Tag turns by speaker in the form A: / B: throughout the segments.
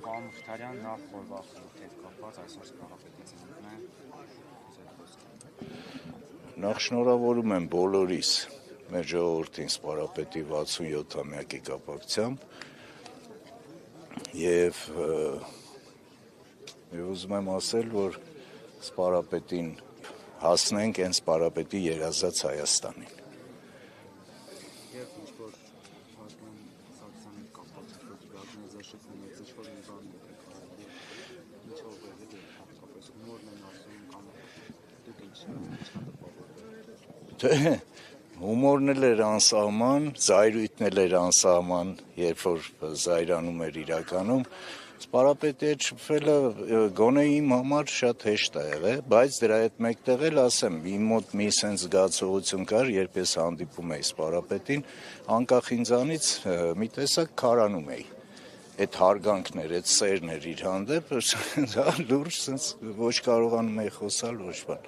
A: Պարոն Մխիթարյան, նախ օրվա խորհրդի հետ կապված այսօր սպառապետի ծնունդն է,
B: Նախ շնորհավորում եմ բոլորիս մեր ժողովրդին սպառապետի 67-ամյակի կապակցությամբ եւ ուզում եմ ասել, որ սպառապետին հասնենք այն սպառապետի երազած Հայաստանին։
A: Եվ ինչ-որ Վազգեն Սարգսյանի հետ կապված գազնեզաշփում է, ինչ-որ մի բան եք արել, ինչով եղել է հատկապես հումորն են ասում կամ դուք ինչ տպավորվել։
B: Հումորն էլ էր անսահման, զայրույթն էլ էր անսահման, երբ որ զայրանում էր իրականում, սպառապետի հետ շփվելը գոնե իմ համար շատ հեշտ է եղել, բայց դրա հետ մեկտեղ էլ ասեմ, իմ մոտ մի սենց զգացողություն կար, երբ ես հանդիպում էի սպառապետին, անկախ ինձանից մի տեսակ քարանում էի։ Այդ հարգանքն էր, այդ սերն էր իր հանդեպ, լուրջ սենց ոչ կարողանում էի խոսալ, ոչ բան։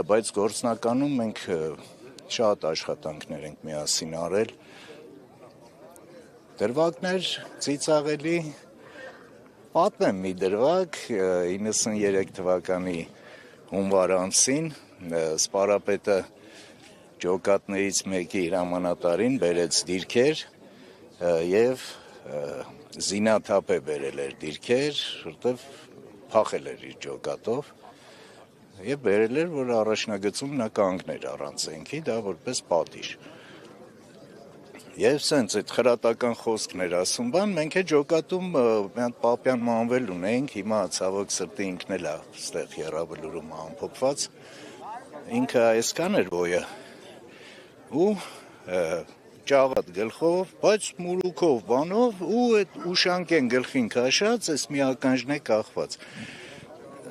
B: Բայց գործնականում մենք շատ աշխատանքներ ենք միասին արել։ Դրվագներ ծիծաղելի, պատմեմ մի դրվագ 93 թվականի հունվար ամսին սպառապետը ջոկատներից մեկի հրամանատարին բերեց դիրքեր եւ զինաթափ է բերել էր դիրքեր, որտեվ փախել էր իր ջոկատով եւ բերել էր, որ առաջնագծում նա կանգներ առանց զենքի, դա որպես պատիժ։ Եվ սենց այդ խրատական խոսքն էր ասում, բան, մենք է ջոկատում մի հատ Պապյան մանվել ունեինք, հիմա ցավոք սրտի ինքն էլ է ստեղ Եռաբլուրում ամփոփված, ինքը այսքան էր ոյը, ու ճաղատ գլխով, բայց մուրուքով բանով, ու այդ ուշանկեն գլխին քաշած, այս մի ականջն է կախված։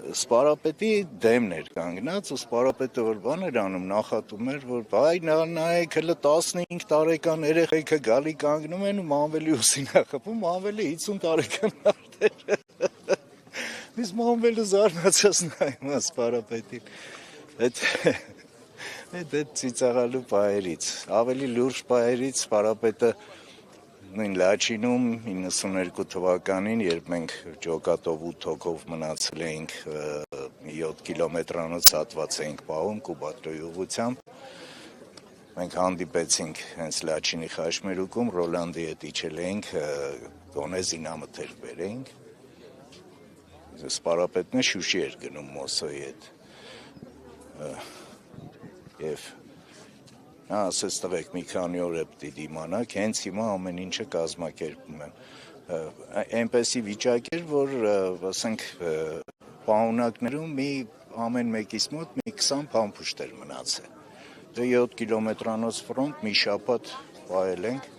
B: Սպառապետի դեմն էր կանգնած, ու սպառապետը որ բան էր անում, նախատում էր, որ բայ նայեք հələ 15 տարեկան երեխեքը գալի կանգնում են ու մանվելի ուսին է խփում, մանվելի 50 տարեկան արդեն։ Իսկ մանվելը զարմացած նայում է սպառապետին։ Այդ ծիծաղալու պահերից, ավելի լուրջ պահերից սպառապետը նույն Լաչինում 92 թվականին, երբ մենք ջոկատով 8 հոգով մնացել էինք 7 կիլոմետրանոց հատված էինք պահում Կուբատոյի ուղղությամբ, մենք հանդիպեցինք հենց Լաչինի խաչմերուկում, Ռոլանդի հետ իջել էինք, գոնե զինամթեր բերեինք, սպառապետն է Շուշի էր գնում Մոսոյի հետ, եւ նա ասեց տղեկ մի քանի օր է պիտի դիմանաք, հենց հիմա ամեն ինչը կազմակերպում եմ։ Այնպեսի վիճակ էր, որ ասենք պահունակներում ամեն մեկիս մոտ մի 20 փամփուշտ էր մնացել։ Դե 7 կիլոմետրանոց ֆրոնտ մի շաբաթ պահել ենք։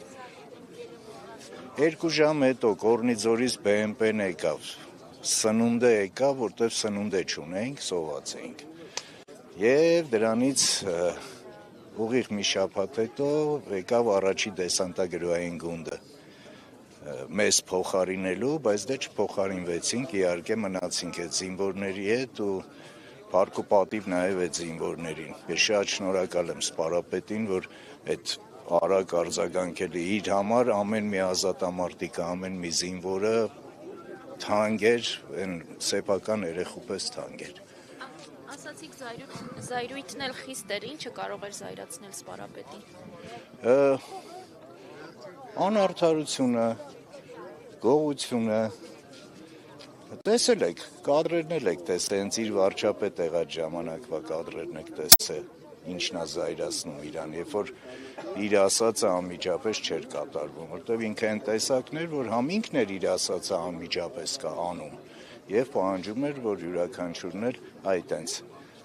B: 2 ժամ հետո Կորնիձորից BMP-ն եկավ, սնունդը եկավ, որտեվ սնունդ չունեինք, սոված էինք։ Եվ դրանից ուղիղ մի շաբաթ հետո եկավ առաջի դեսանտագրոյային գունդը մեզ փոխարինելու, բայց դե չփոխարինվեցինք, իհարկե մնացինք այդ զինվորների հետ ու փառք ու պատիվ նաև այդ զինվորներին։ Ես շատ շնորհակալ եմ սպառապետին, որ այդ արագ արձագանքել է իր համար, ամեն մի ազատամարտիկը, ամեն մի զինվորը թանկ էր, այն սեփական երեխու պես թանկ էր։
C: Ասացիք զայրույթն էլ խիստ էր, ինչը կարող էր զայրացնել սպառապետին։
B: Անարդարությունը, գողությունը, տեսել եք, կադրերն էլ եք տեսել, հենց իր վարչապետ եղած ժամանակվա կադրերն եք տեսել, ինչն է զայրացնում իրան, երբ որ իր ասածը անմիջապես չէր կատարվում, որտեղ ինքը այն տեսակն էր, որ համ ինքն էր իր ասածը անմիջապես անում, եւ պահանջում էր, որ յուրաքանչյուրն էլ այդ այնց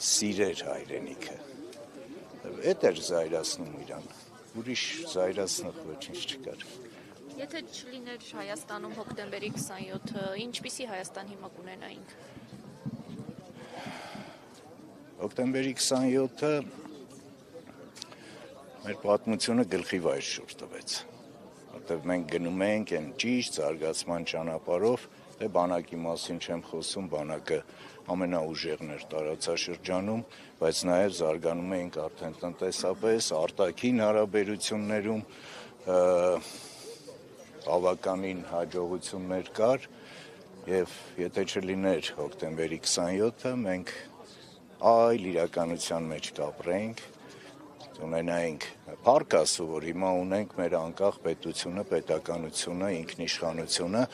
B: սիրեր հայրենիքը։ Էդ էր զայրացնում իրան, ուրիշ զայրացնող ոչինչ չկար։
C: Եթե չլիներ Հայաստանում հոկտեմբերի 27-ը, ինչպիսի Հայաստան հիմա կունենայինք։
B: Հոկտեմբերի 27-ը մեր պատմությունը գլխի վայր շուռ տվեց, որտեղ մենք գնում ենք այն ճիշտ զարգացման ճանապարհով, դե բանակի մասին չեմ խոսում, բանակը ամենաուժեղն էր տարածաշրջանում, բայց նաև զարգանում էինք արդեն տնտեսապես, արտաքին հարաբերություններում բավականին հաջողություններ կար, եւ եթե չլիներ հոկտեմբերի 27-ը, մենք այլ իրականության մեջ կապրեինք, ունենայինք փառք Աստծո, որ հիմա ունենք մեր անկախ պետությունը, պետականությունը, ինքնիշխանությունը,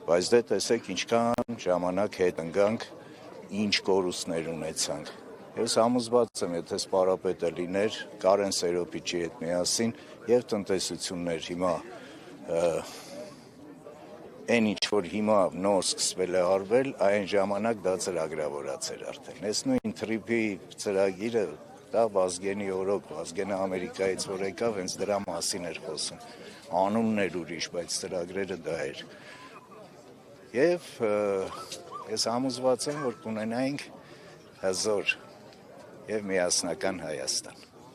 B: բայց դե տեսեք ինչքան ժամանակ հետ ընկանք, ինչ կորուստներ ունեցանք։ Ես համոզված եմ, եթե սպարապետը լիներ Կարեն Սերոպիչի հետ միասին եւ տնտեսություններ հիմա այն ինչ որ հիմա նոր սկսվել է արվել, այն ժամանակ դա ծրագրավորած էր արդեն։ Այս նույն թրիփի ծրագիրը դա Վազգենի օրոք, Վազգենը Ամերիկայից որ եկավ, հենց դրա մասին էր խոսում։ Անունն էր ուրիշ, բայց ծրագրերը դա էր։ Եվ ես համոզված եմ, որ կունենայինք հզոր եւ միասնական Հայաստան։